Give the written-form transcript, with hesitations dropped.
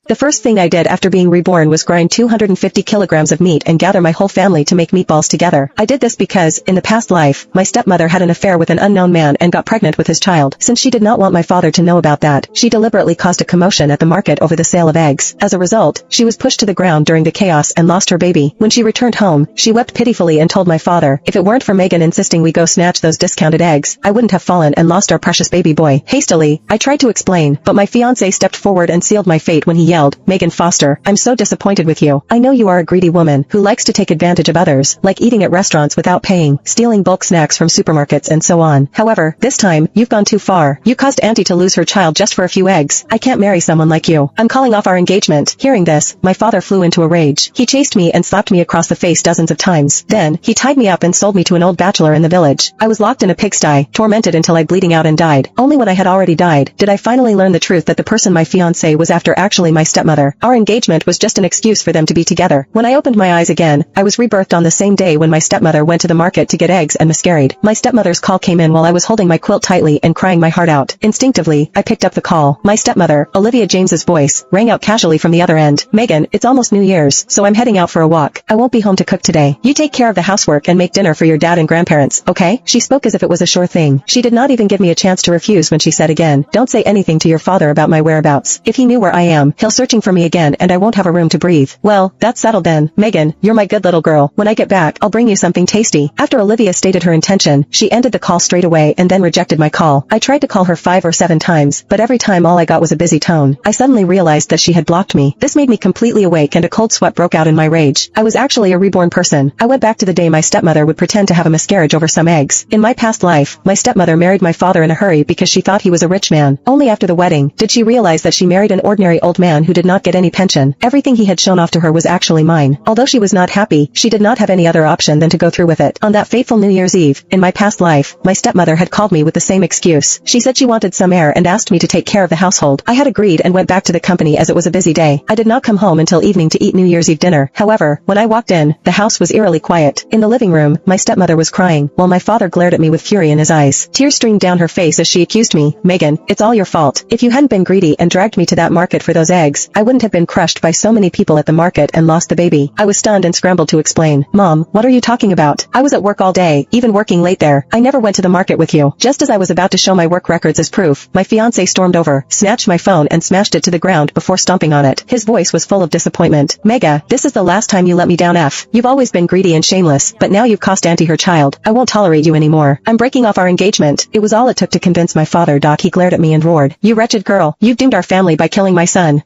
The first thing I did after being reborn was grind 250 kilograms of meat and gather my whole family to make meatballs together. I did this because, in the past life, my stepmother had an affair with an unknown man and got pregnant with his child. Since she did not want my father to know about that, she deliberately caused a commotion at the market over the sale of eggs. As a result, she was pushed to the ground during the chaos and lost her baby. When she returned home, she wept pitifully and told my father, if it weren't for Megan insisting we go snatch those discounted eggs, I wouldn't have fallen and lost our precious baby boy. Hastily, I tried to explain, but my fiancé stepped forward and sealed my fate when he yelled, Megan Foster, I'm so disappointed with you. I know you are a greedy woman who likes to take advantage of others, like eating at restaurants without paying, stealing bulk snacks from supermarkets and so on. However, this time, you've gone too far. You caused Auntie to lose her child just for a few eggs. I can't marry someone like you. I'm calling off our engagement. Hearing this, my father flew into a rage. He chased me and slapped me across the face dozens of times. Then, he tied me up and sold me to an old bachelor in the village. I was locked in a pigsty, tormented until I bleeding out and died. Only when I had already died, did I finally learn the truth that the person my fiancé was after actually my stepmother. Our engagement was just an excuse for them to be together. When I opened my eyes again, I was rebirthed on the same day when my stepmother went to the market to get eggs and miscarried. My stepmother's call came in while I was holding my quilt tightly and crying my heart out. Instinctively, I picked up the call. My stepmother, Olivia James's voice, rang out casually from the other end. Megan, it's almost New Year's, so I'm heading out for a walk. I won't be home to cook today. You take care of the housework and make dinner for your dad and grandparents, okay? She spoke as if it was a sure thing. She did not even give me a chance to refuse when she said again, don't say anything to your father about my whereabouts. If he knew where I am, he'll searching for me again and I won't have a room to breathe. Well, that's settled then. Megan, you're my good little girl. When I get back, I'll bring you something tasty. After Olivia stated her intention, she ended the call straight away and then rejected my call. I tried to call her 5 or 7 times, but every time all I got was a busy tone. I suddenly realized that she had blocked me. This made me completely awake and a cold sweat broke out in my rage. I was actually a reborn person. I went back to the day my stepmother would pretend to have a miscarriage over some eggs. In my past life, my stepmother married my father in a hurry because she thought he was a rich man. Only after the wedding did she realize that she married an ordinary old man who did not get any pension. Everything he had shown off to her was actually mine. Although she was not happy, she did not have any other option than to go through with it. On that fateful New Year's Eve, in my past life, my stepmother had called me with the same excuse. She said she wanted some air and asked me to take care of the household. I had agreed and went back to the company as it was a busy day. I did not come home until evening to eat New Year's Eve dinner. However, when I walked in, the house was eerily quiet. In the living room, my stepmother was crying, while my father glared at me with fury in his eyes. Tears streamed down her face as she accused me, Megan, it's all your fault. If you hadn't been greedy and dragged me to that market for those eggs, I wouldn't have been crushed by so many people at the market and lost the baby. I was stunned and scrambled to explain. Mom, what are you talking about? I was at work all day, even working late there. I never went to the market with you. Just as I was about to show my work records as proof, my fiancé stormed over, snatched my phone and smashed it to the ground before stomping on it. His voice was full of disappointment. Mega, this is the last time you let me down. You've always been greedy and shameless, but now you've cost Auntie her child. I won't tolerate you anymore. I'm breaking off our engagement. It was all it took to convince my father. He glared at me and roared, you wretched girl, you've doomed our family by killing my son.